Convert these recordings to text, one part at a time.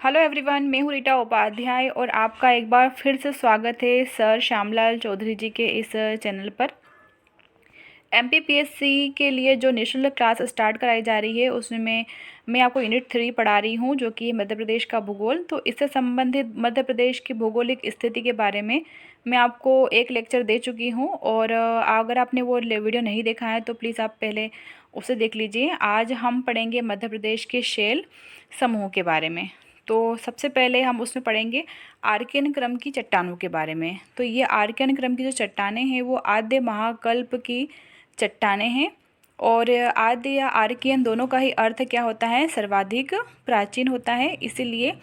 Hello everyone, मैं हूँ रीटा उपाध्याय और आपका एक बार फिर से स्वागत है सर श्यामलाल चौधरी जी के इस चैनल पर। एमपीपीएससी के लिए जो निःशुल्क क्लास स्टार्ट कराई जा रही है उसमें मैं आपको यूनिट 3 पढ़ा रही हूँ, जो कि मध्य प्रदेश का भूगोल। तो इससे संबंधित मध्य प्रदेश की भौगोलिक स्थिति के बारे में मैं आपको एक लेक्चर दे चुकी हूँ, और अगर आपने वो वीडियो नहीं देखा है तो प्लीज़ आप पहले उसे देख लीजिए। आज हम पढ़ेंगे मध्य प्रदेश के शैल समूह के बारे में। तो सबसे पहले हम उसमें पढ़ेंगे आर्कियन क्रम की चट्टानों के बारे में। तो ये आर्कियन क्रम की जो चट्टानें हैं वो आद्य महाकल्प की चट्टानें हैं, और आद्य या आर्कियन दोनों का ही अर्थ क्या होता है? सर्वाधिक प्राचीन होता है। इसीलिए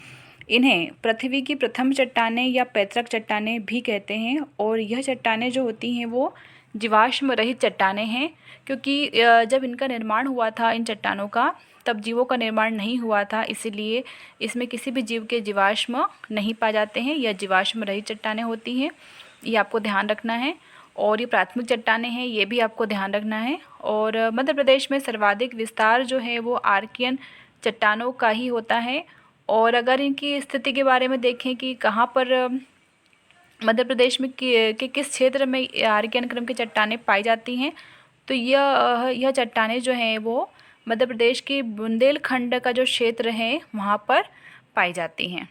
इन्हें पृथ्वी की प्रथम चट्टानें या पैतृक चट्टानें भी कहते हैं। और यह चट्टानें जो होती हैं वो जीवाश्म रहित चट्टानें हैं, क्योंकि जब इनका निर्माण हुआ था इन चट्टानों का, तब जीवों का निर्माण नहीं हुआ था, इसीलिए इसमें किसी भी जीव के जीवाश्म नहीं पाए जाते हैं। यह जीवाश्म रहित चट्टानें होती हैं, ये आपको ध्यान रखना है। और ये प्राथमिक चट्टानें हैं, ये भी आपको ध्यान रखना है। और मध्य प्रदेश में सर्वाधिक विस्तार जो है वो आर्कियन चट्टानों का ही होता है। और अगर इनकी स्थिति के बारे में देखें कि कहाँ पर मध्य प्रदेश में कि किस क्षेत्र में आर्कियन क्रम की चट्टानें पाई जाती हैं, तो यह चट्टानें जो हैं वो मध्य प्रदेश के बुंदेलखंड का जो क्षेत्र है वहाँ पर पाई जाती हैं।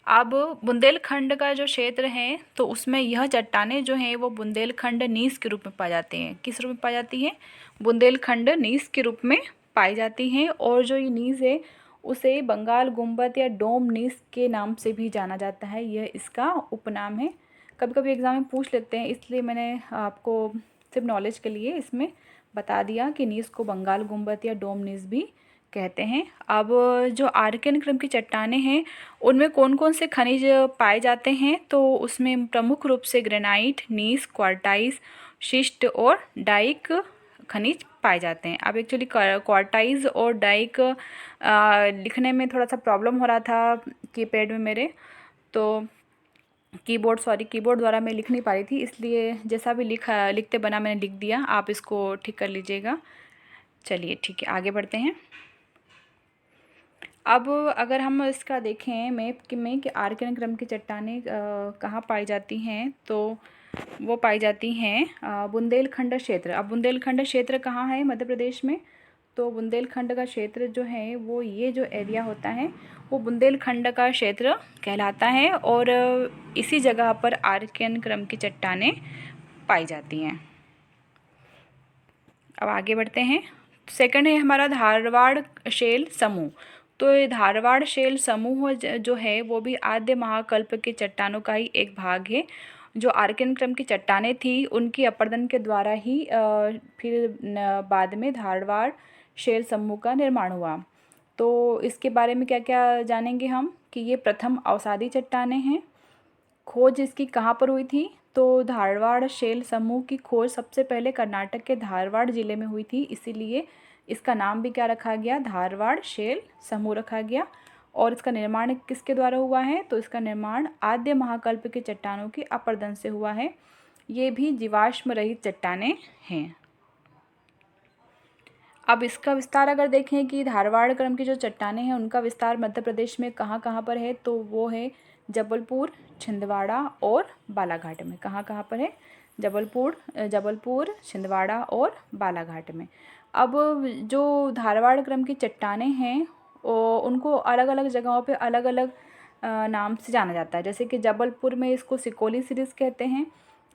अब बुंदेलखंड का जो क्षेत्र है तो उसमें यह चट्टानें जो हैं वो बुंदेलखंड नीस के रूप में पाई जाती हैं। किस रूप में पाई जाती हैं? बुंदेलखंड नीस के रूप में पाई जाती हैं। और जो ये नीस है उसे बंगाल गुंबद या डोम नीस के नाम से भी जाना जाता है, यह इसका उपनाम है। कभी कभी एग्ज़ाम में पूछ लेते हैं, इसलिए मैंने आपको सिर्फ नॉलेज के लिए इसमें बता दिया कि नीस को बंगाल गुंबद या डोम नीस भी कहते हैं। अब जो आर्कियन क्रम की चट्टानें हैं उनमें कौन कौन से खनिज पाए जाते हैं? तो उसमें प्रमुख रूप से ग्रेनाइट, नीस, क्वार्टाइज, शिस्ट और डाइक खनिज पाए जाते हैं। अब एक्चुअली क्वार्टाइज और डाइक लिखने में थोड़ा सा प्रॉब्लम हो रहा था कीपैड में मेरे, तो कीबोर्ड द्वारा मैं लिख नहीं पा रही थी, इसलिए जैसा भी लिखते बना मैंने लिख दिया। आप इसको ठीक कर लीजिएगा। चलिए ठीक है, आगे बढ़ते हैं। अब अगर हम इसका देखें मैप में कि आर्कियन क्रम की चट्टानें कहाँ पाई जाती हैं, तो वो पाई जाती हैं बुंदेलखंड क्षेत्र। अब बुंदेलखंड क्षेत्र कहाँ है मध्य प्रदेश में? तो बुंदेलखंड का क्षेत्र जो है वो ये जो एरिया होता है वो बुंदेलखंड का क्षेत्र कहलाता है, और इसी जगह पर आर्कियन क्रम की चट्टानें पाई जाती हैं। अब आगे बढ़ते हैं। सेकंड है हमारा धारवाड़ शैल समूह। तो ये धारवाड़ शैल समूह जो है वो भी आद्य महाकल्प के चट्टानों का ही एक भाग है। जो आर्कियन क्रम की चट्टानें थी उनकी अपरदन के द्वारा ही फिर बाद में धारवाड़ शैल समूह का निर्माण हुआ। तो इसके बारे में क्या क्या जानेंगे हम कि ये प्रथम अवसादी चट्टानें हैं। खोज इसकी कहाँ पर हुई थी? तो धारवाड़ शैल समूह की खोज सबसे पहले कर्नाटक के धारवाड़ जिले में हुई थी, इसीलिए इसका नाम भी क्या रखा गया? धारवाड़ शैल समूह रखा गया। और इसका निर्माण किसके द्वारा हुआ है? तो इसका निर्माण आद्य महाकल्प के चट्टानों के अपरदन से हुआ है। ये भी जीवाश्म रहित चट्टानें हैं। अब इसका विस्तार अगर देखें कि धारवाड़ क्रम की जो चट्टानें हैं उनका विस्तार मध्य प्रदेश में कहाँ कहाँ पर है, तो वो है जबलपुर, छिंदवाड़ा और बालाघाट में। कहाँ कहाँ पर है? जबलपुर, छिंदवाड़ा और बालाघाट में। अब जो धारवाड़ क्रम की चट्टानें हैं उनको अलग अलग जगहों पे अलग अलग नाम से जाना जाता है। जैसे कि जबलपुर में इसको सिकोली सीरीज़ कहते हैं,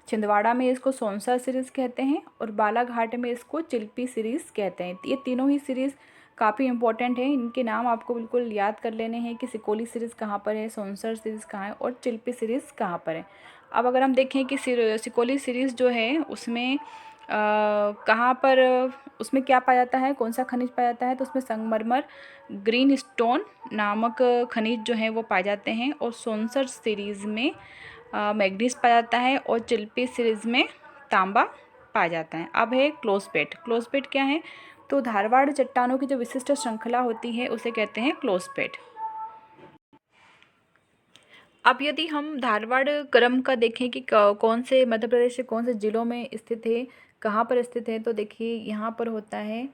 छिंदवाड़ा में इसको सोनसा सीरीज़ कहते हैं, और बालाघाट में इसको चिल्पी सीरीज़ कहते हैं। ये तीनों ही सीरीज़ काफ़ी इंपॉर्टेंट है, इनके नाम आपको बिल्कुल याद कर लेने हैं कि सिकोली सीरीज़ कहाँ पर है, सोनसर सीरीज़ कहाँ है और चिल्पी सीरीज़ कहाँ पर है। अब अगर हम देखें कि सिकोली सीरीज़ जो है उसमें कहाँ पर, उसमें क्या पाया जाता है, कौन सा खनिज पाया जाता है? तो उसमें संगमरमर, ग्रीन स्टोन नामक खनिज जो है वो पाए जाते हैं। और सोनसर सीरीज़ में मैग्नीज पाया जाता है, और चिल्पी सीरीज़ में तांबा पाया जाता है। अब है क्लोजपेट। क्लोजपेट क्या है? तो धारवाड़ चट्टानों की जो विशिष्ट श्रृंखला होती है उसे कहते हैं क्लोजपेट। अब यदि हम धारवाड़ क्रम का देखें कि कौन से मध्य प्रदेश के कौन से ज़िलों में स्थित है, कहाँ पर स्थित है, तो देखिए यहाँ पर होता है,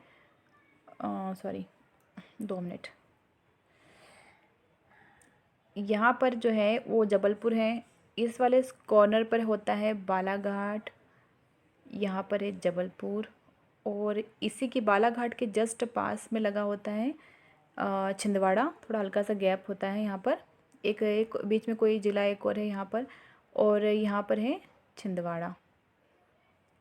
सॉरी 2 मिनट, यहाँ पर जो है वो जबलपुर है, इस वाले कॉर्नर पर होता है बालाघाट, यहाँ पर है जबलपुर, और इसी की बालाघाट के जस्ट पास में लगा होता है छिंदवाड़ा। थोड़ा हल्का सा गैप होता है यहाँ पर, एक एक बीच में कोई ज़िला एक और है यहाँ पर, और यहाँ पर है छिंदवाड़ा।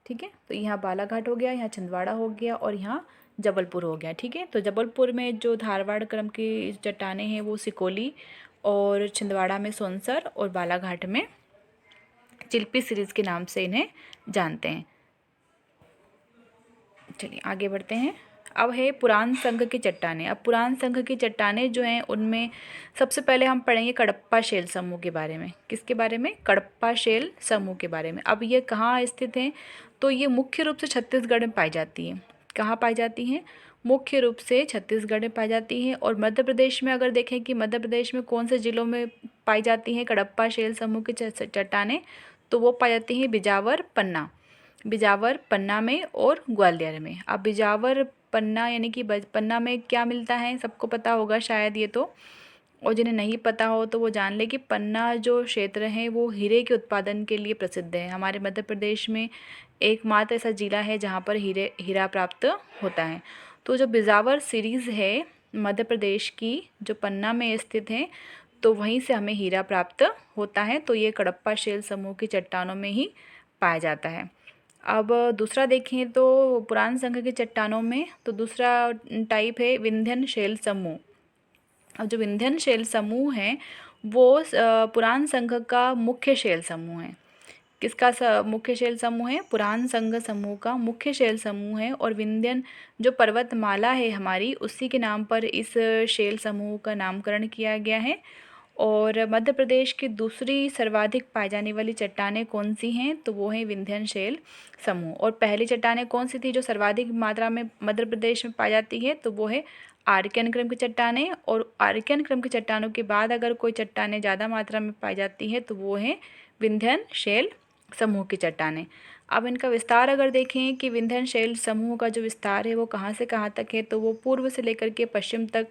ठीक है, तो यहाँ बालाघाट हो गया, यहाँ छिंदवाड़ा हो गया, और यहाँ जबलपुर हो गया। ठीक है, तो जबलपुर में जो धारवाड़ क्रम की चट्टानें हैं वो सिकोली, और छिंदवाड़ा में सोनसर, और बालाघाट में चिल्पी सीरीज़ के नाम से इन्हें जानते हैं। चलिए आगे बढ़ते हैं। अब है पुरान संघ की चट्टानें। अब पुरान संघ की चट्टानें जो हैं उनमें सबसे पहले हम पढ़ेंगे कडप्पा शेल समूह के बारे में। किसके बारे में? कडप्पा शेल समूह के बारे में। अब ये कहाँ स्थित हैं? तो ये मुख्य रूप से छत्तीसगढ़ में पाई जाती हैं। कहाँ पाई जाती हैं? मुख्य रूप से छत्तीसगढ़ में पाई जाती हैं। और मध्य प्रदेश में अगर देखें कि मध्य प्रदेश में कौन से ज़िलों में पाई जाती हैं कडप्पा शेल समूह की चट्टानें, तो वो पाई जाती हैं बिजावर, पन्ना, बिजावर, पन्ना में और ग्वालियर में। अब बिजावर, पन्ना यानी कि पन्ना में क्या मिलता है सबको पता होगा शायद ये तो, और जिन्हें नहीं पता हो तो वो जान ले कि पन्ना जो क्षेत्र है वो हीरे के उत्पादन के लिए प्रसिद्ध है। हमारे मध्य प्रदेश में एकमात्र ऐसा जिला है जहाँ पर हीरा प्राप्त होता है। तो जो बिजावर सीरीज़ है मध्य प्रदेश की, जो पन्ना में स्थित है, तो वहीं से हमें हीरा प्राप्त होता है। तो ये कडप्पा शेल समूह की चट्टानों में ही पाया जाता है। अब दूसरा देखें तो पुरान संघ की चट्टानों में, तो दूसरा टाइप है विंध्यन शेल समूह। अब जो विंध्यन शेल समूह है वो पुरान संघ का मुख्य शेल समूह है। किसका मुख्य शेल समूह है? पुरान संघ समूह का मुख्य शेल समूह है। और विंध्यन जो पर्वतमाला है हमारी, उसी के नाम पर इस शेल समूह का नामकरण किया गया है। और मध्य प्रदेश की दूसरी सर्वाधिक पाई जाने वाली चट्टानें कौन सी हैं? तो वो है विंध्यन शेल समूह। और पहली चट्टानें कौन सी थी जो सर्वाधिक मात्रा में मध्य प्रदेश में पाई जाती है? तो वो है आर्कियन क्रम की चट्टानें। और आर्कियन क्रम की चट्टानों के बाद अगर कोई चट्टानें ज़्यादा मात्रा में पाई जाती है तो वो है विंध्यन शेल समूह की चट्टानें। अब इनका विस्तार अगर देखें कि विंध्यन शेल समूह का जो विस्तार है वो कहाँ से कहाँ तक है, तो वो पूर्व से लेकर के पश्चिम तक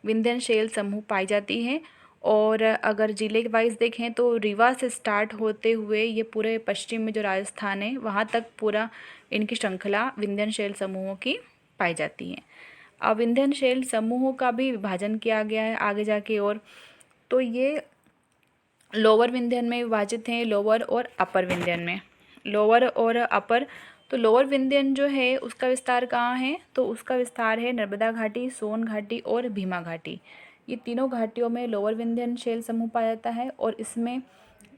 विंध्यन शेल समूह पाई जाती है। और अगर जिले वाइज देखें तो रीवा से स्टार्ट होते हुए ये पूरे पश्चिम में जो राजस्थान है वहाँ तक पूरा इनकी श्रृंखला विंध्यन शेल समूहों की पाई जाती है। अब विंध्यन शेल समूहों का भी विभाजन किया गया है आगे जाके, और तो ये लोअर विंध्यन में विभाजित हैं, लोअर और अपर विंध्यन में। लोअर और अपर, तो लोअर विंध्यन जो है उसका विस्तार कहाँ है? तो उसका विस्तार है नर्मदा घाटी, सोन घाटी और भीमा घाटी। ये तीनों घाटियों में लोअर विंध्यन शेल समूह पाया जाता है। और इसमें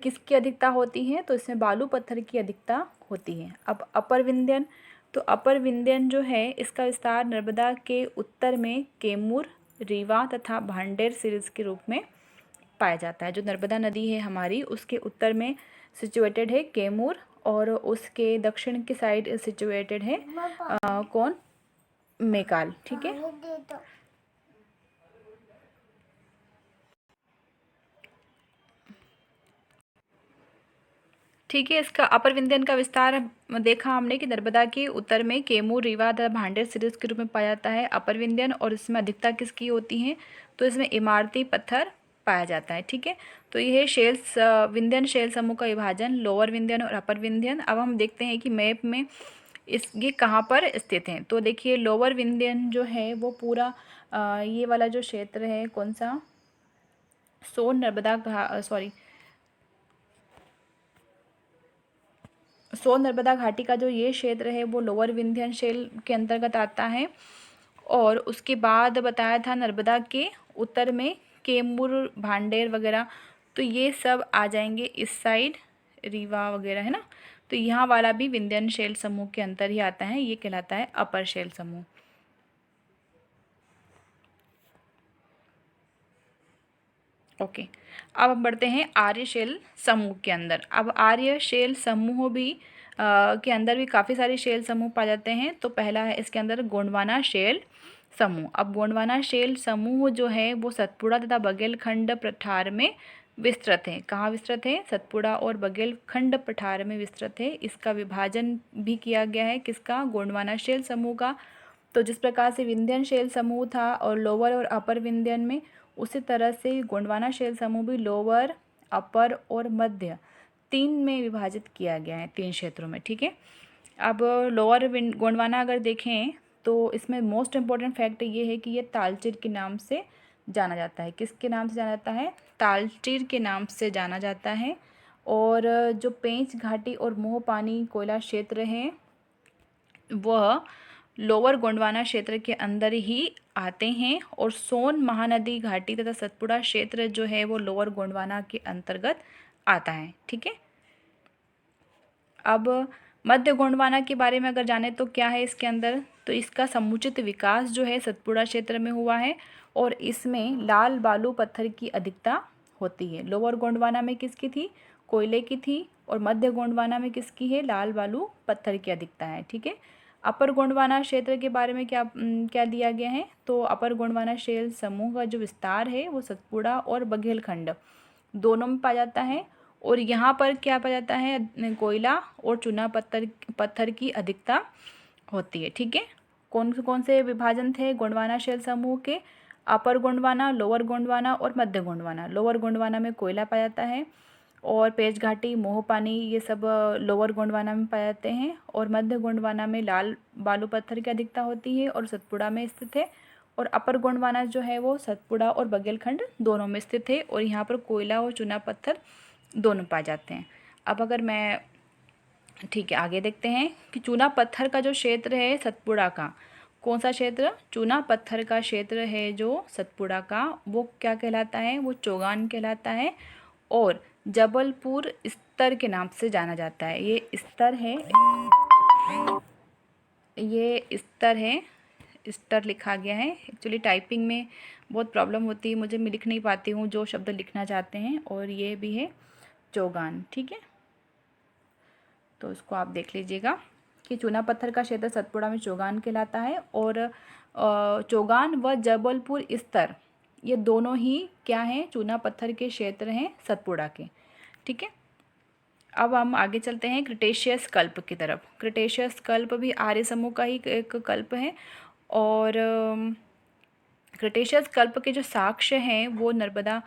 किसकी अधिकता होती है? तो इसमें बालू पत्थर की अधिकता होती है। अब अपर विंध्यन, तो अपर विंध्यन जो है इसका विस्तार नर्मदा के उत्तर में कैमूर, रीवा तथा भांडेर सीरीज़ के रूप में पाया जाता है। जो नर्मदा नदी है हमारी उसके उत्तर में सिचुएटेड है कैमूर, और उसके दक्षिण की साइड सिचुएटेड है कौन? मेकाल। ठीक है, ठीक है। इसका अपर विंध्यन का विस्तार देखा हमने कि नर्मदा के उत्तर में कैमूर, रीवा तथा भांडेर सीरीज के रूप में पाया जाता है अपर विंध्यन। और इसमें अधिकता किसकी होती है? तो इसमें इमारती पत्थर पाया जाता है। ठीक है, तो ये है विंध्यन शेल समूह का विभाजन, लोअर विंध्यन और अपर विंध्यन। अब हम देखते हैं कि मैप में ये कहाँ पर स्थित हैं। तो देखिए लोअर विंध्यन जो है वो पूरा ये वाला जो क्षेत्र है कौन सा? सोन नर्मदा घाटी का जो ये क्षेत्र है वो लोअर विंध्यन शेल के अंतर्गत आता है। और उसके बाद बताया था नर्मदा के उत्तर में कैमूर, भांडेर वगैरह, तो ये सब आ जाएंगे इस साइड, रीवा वगैरह है ना। तो यहाँ वाला भी विंध्यन शेल समूह के अंतर ही आता है, ये कहलाता है अपर शेल समूह। ओके, अब हम बढ़ते हैं आर्य शेल समूह के अंदर। अब आर्य शेल समूह भी के अंदर भी काफ़ी सारे शेल समूह पाए जाते हैं। तो पहला है इसके अंदर गोंडवाना शेल समूह। अब गोंडवाना शेल समूह जो है वो सतपुड़ा तथा बघेलखंड पठार में विस्तृत है। कहाँ विस्तृत है? सतपुड़ा और बघेलखंड पठार में विस्तृत है। इसका विभाजन भी किया गया है किसका? गोंडवाना शेल समूह का। तो जिस प्रकार से विंध्यन शैल समूह था और लोअर और अपर विंध्यन में, उसी तरह से गोंडवाना शैल समूह भी लोअर, अपर और मध्य 3 में विभाजित किया गया है, 3 क्षेत्रों में। ठीक है। अब लोअर गोंडवाना अगर देखें तो इसमें मोस्ट इम्पॉर्टेंट फैक्ट ये है कि ये तालचेर के नाम से जाना जाता है। किसके नाम से जाना जाता है? तालचेर के नाम से जाना जाता है। और जो पेंच घाटी और मोह पानी कोयला क्षेत्र है वह लोअर गोंडवाना क्षेत्र के अंदर ही आते हैं, और सोन महानदी घाटी तथा सतपुड़ा क्षेत्र जो है वो लोअर गोंडवाना के अंतर्गत आता है। ठीक है। अब मध्य गोंडवाना के बारे में अगर जाने तो क्या है इसके अंदर, तो इसका समुचित विकास जो है सतपुड़ा क्षेत्र में हुआ है, और इसमें लाल बालू पत्थर की अधिकता होती है। लोअर गोंडवाना में किसकी थी? कोयले की थी, और मध्य गोंडवाना में किसकी है? लाल बालू पत्थर की अधिकता है। ठीक है। अपर गोंडवाना क्षेत्र के बारे में क्या दिया गया है, तो अपर गोंडवाना शैल समूह का जो विस्तार है वो सतपुड़ा और बघेलखंड दोनों में पाया जाता है, और यहाँ पर क्या पाया जाता है? कोयला और चूना पत्थर की अधिकता होती है। ठीक है। कौन से विभाजन थे गोंडवाना शैल समूह के? अपर गोंडवाना, लोअर गोंडवाना और मध्य गोंडवाना। लोअर गोंडवाना में कोयला पाया जाता है, और पेंच घाटी, मोह पानी, ये सब लोअर गोंडवाना में पाए जाते हैं, और मध्य गोंडवाना में लाल बालू पत्थर की अधिकता होती है और सतपुड़ा में स्थित है, और अपर गोंडवाना जो है वो सतपुड़ा और बघेलखंड दोनों में स्थित है, और यहाँ पर कोयला और चूना पत्थर दोनों पाए जाते हैं। अब अगर मैं ठीक है आगे देखते हैं कि चूना पत्थर का जो क्षेत्र है सतपुड़ा का, कौन सा क्षेत्र? चूना पत्थर का क्षेत्र है जो सतपुड़ा का, वो क्या कहलाता है? वो चौगान कहलाता है, और जबलपुर स्तर के नाम से जाना जाता है। ये स्तर है, स्तर लिखा गया है। एक्चुअली टाइपिंग में बहुत प्रॉब्लम होती है मुझे, मैं लिख नहीं पाती हूँ जो शब्द लिखना चाहते हैं, और ये भी है चौगान। ठीक है। तो इसको आप देख लीजिएगा कि चूना पत्थर का क्षेत्र सतपुड़ा में चौगान कहलाता है, और चौगान व जबलपुर स्तर ये दोनों ही क्या हैं? चूना पत्थर के क्षेत्र हैं सतपुड़ा के। ठीक है। अब हम आगे चलते हैं क्रिटेशियस कल्प की तरफ। क्रिटेशियस कल्प भी आर्य समूह का ही एक कल्प है, और क्रिटेशियस कल्प के जो साक्ष्य हैं वो नर्मदा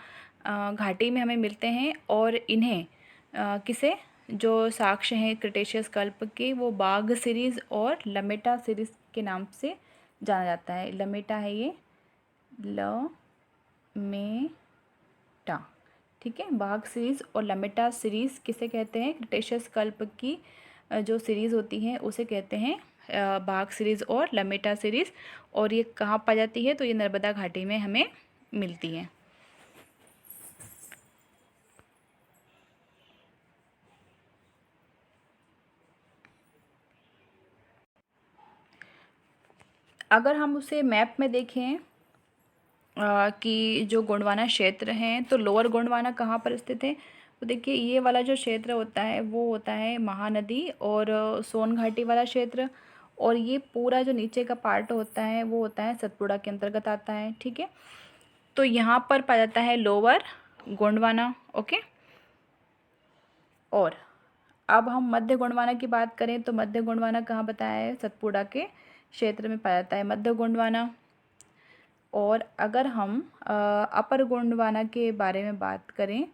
घाटी में हमें मिलते हैं, और इन्हें किसे जो साक्ष्य हैं क्रिटेशियस कल्प के वो बाघ सीरीज़ और लमेटा सीरीज़ के नाम से जाना जाता है। लमेटा है ये, लमेटा। ठीक है। बाघ सीरीज़ और लमेटा सीरीज़ किसे कहते हैं? क्रिटेशियस कल्प की जो सीरीज़ होती है उसे कहते हैं बाघ सीरीज़ और लमेटा सीरीज़, और ये कहाँ पाई जाती है? तो ये नर्मदा घाटी में हमें मिलती है। अगर हम उसे मैप में देखें कि जो गोंडवाना क्षेत्र हैं तो लोअर गोंडवाना कहाँ पर स्थित है, तो देखिए ये वाला जो क्षेत्र होता है वो होता है महानदी और सोन घाटी वाला क्षेत्र, और ये पूरा जो नीचे का पार्ट होता है वो होता है सतपुड़ा के अंतर्गत आता है। ठीक है। तो यहाँ पर पाया जाता है लोअर गोंडवाना। ओके। और अब हम मध्य गोंडवाना की बात करें तो मध्य गोंडवाना कहाँ बताया है? सतपुड़ा के क्षेत्र में पाया जाता है मध्य गोंडवाना। और अगर हम अपर गोंडवाना के बारे में बात करें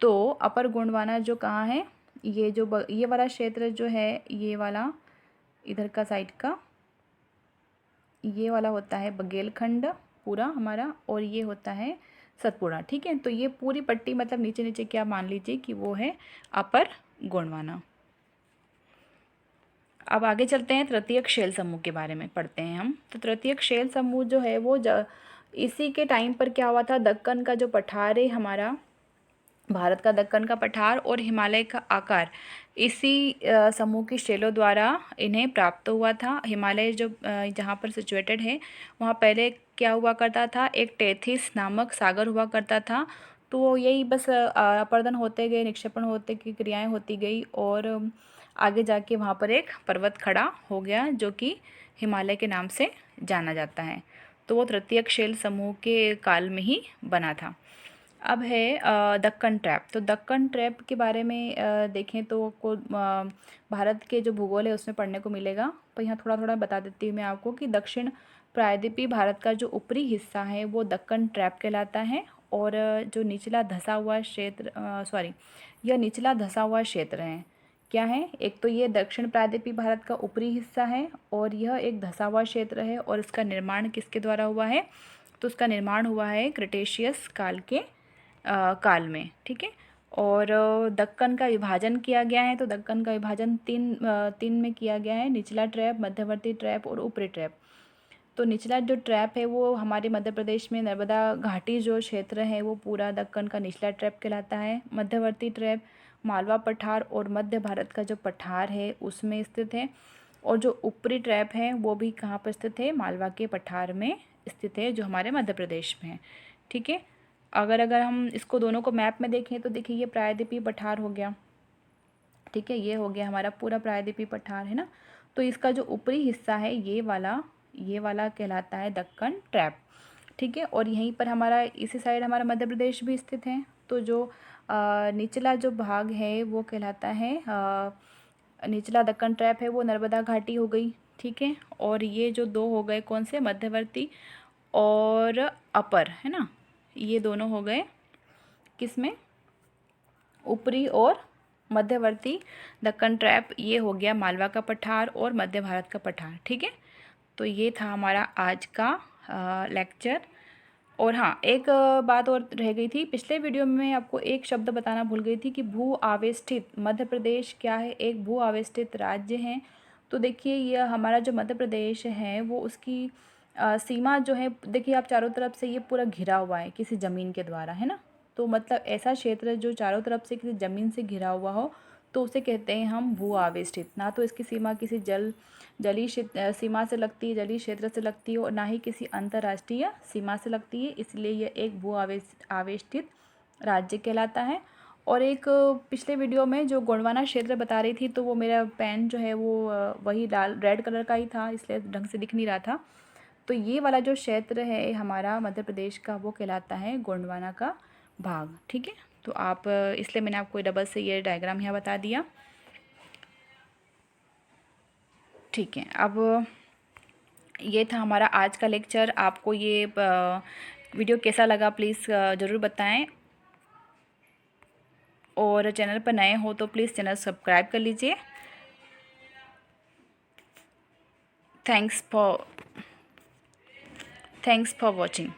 तो अपर गोंडवाना जो कहाँ है? ये वाला क्षेत्र जो है, ये वाला इधर का साइड का ये वाला होता है बघेलखंड पूरा हमारा, और ये होता है सतपुड़ा। ठीक है। तो ये पूरी पट्टी मतलब नीचे नीचे क्या मान लीजिए कि वो है अपर गोंडवाना। अब आगे चलते हैं तृतीयक शैल समूह के बारे में पढ़ते हैं हम। तो तृतीयक शैल समूह जो है वो इसी के टाइम पर क्या हुआ था? दक्कन का जो पठार है हमारा, भारत का दक्कन का पठार और हिमालय का आकार इसी समूह की शैलों द्वारा इन्हें प्राप्त हुआ था। हिमालय जो जहाँ पर सिचुएटेड है वहाँ पहले क्या हुआ करता था? एक टेथिस नामक सागर हुआ करता था। तो यही बस अपर्दन होते गए, निक्षेपण होते की क्रियाएं होती गई, और आगे जाके वहाँ पर एक पर्वत खड़ा हो गया जो कि हिमालय के नाम से जाना जाता है। तो वो तृतीयक शैल समूह के काल में ही बना था। अब है दक्कन ट्रैप। तो दक्कन ट्रैप के बारे में देखें तो भारत के जो भूगोल है उसमें पढ़ने को मिलेगा। पर यहाँ थोड़ा थोड़ा बता देती हूँ मैं आपको कि दक्षिण प्रायद्वीपीय भारत का जो ऊपरी हिस्सा है वो दक्कन ट्रैप कहलाता है, और जो निचला धंसा हुआ क्षेत्र यह निचला धंसा हुआ क्षेत्र है। क्या है, एक तो ये दक्षिण प्रायद्वीपीय भारत का ऊपरी हिस्सा है और यह एक धंसा हुआ क्षेत्र है, और इसका निर्माण किसके द्वारा हुआ है, तो इसका निर्माण हुआ है क्रिटेशियस काल के काल में। ठीक है, और दक्कन का विभाजन किया गया है, तो दक्कन का विभाजन तीन में किया गया है, निचला ट्रैप, मध्यवर्ती ट्रैप और ऊपरी ट्रैप। तो निचला जो ट्रैप है वो हमारे मध्य प्रदेश में नर्मदा घाटी जो क्षेत्र है वो पूरा दक्कन का निचला ट्रैप कहलाता है। मध्यवर्ती ट्रैप मालवा पठार और मध्य भारत का जो पठार है उसमें स्थित है, और जो ऊपरी ट्रैप है वो भी कहाँ पर स्थित है, मालवा के पठार में स्थित है, जो हमारे मध्य प्रदेश में है। ठीक है, अगर हम इसको दोनों को मैप में देखें तो देखिए ये प्रायद्वीपीय पठार हो गया। ठीक है, ये हो गया हमारा पूरा प्रायद्वीपीय पठार है ना। तो इसका जो ऊपरी हिस्सा है ये वाला कहलाता है दक्कन ट्रैप। ठीक है, और यहीं पर हमारा इसी साइड हमारा मध्य प्रदेश भी स्थित है। तो जो निचला जो भाग है वो कहलाता है निचला दक्कन ट्रैप है वो नर्मदा घाटी हो गई। ठीक है, और ये जो दो हो गए कौन से, मध्यवर्ती और अपर, है ना, ये दोनों हो गए किसमें, ऊपरी और मध्यवर्ती दक्कन ट्रैप, ये हो गया मालवा का पठार और मध्य भारत का पठार। ठीक है, तो ये था हमारा आज का लेक्चर। और हाँ, एक बात और रह गई थी, पिछले वीडियो में मैं आपको एक शब्द बताना भूल गई थी कि भू आवेष्टित मध्य प्रदेश क्या है, एक भू आवेष्टित राज्य है। तो देखिए यह हमारा जो मध्य प्रदेश है वो उसकी सीमा जो है, देखिए आप चारों तरफ से ये पूरा घिरा हुआ है किसी ज़मीन के द्वारा, है ना। तो मतलब ऐसा क्षेत्र जो चारों तरफ से किसी ज़मीन से घिरा हुआ हो तो उसे कहते हैं हम भू आवेष्टित। ना तो इसकी सीमा किसी जलीय सीमा से लगती है, जलीय क्षेत्र से लगती है, और ना ही किसी अंतर्राष्ट्रीय सीमा से लगती है, इसलिए यह एक भू आवेष्टित राज्य कहलाता है। और एक पिछले वीडियो में जो गोंडवाना क्षेत्र बता रही थी, तो वो मेरा पेन जो है वो वही लाल रेड कलर का ही था, इसलिए ढंग से दिख नहीं रहा था। तो ये वाला जो क्षेत्र है हमारा मध्य प्रदेश का वो कहलाता है गोंडवाना का भाग। ठीक है, तो आप इसलिए मैंने आपको डबल से ये डायग्राम यहाँ बता दिया। ठीक है, अब ये था हमारा आज का लेक्चर। आपको ये वीडियो कैसा लगा प्लीज़ ज़रूर बताएं, और चैनल पर नए हो तो प्लीज़ चैनल सब्सक्राइब कर लीजिए। Thanks for watching.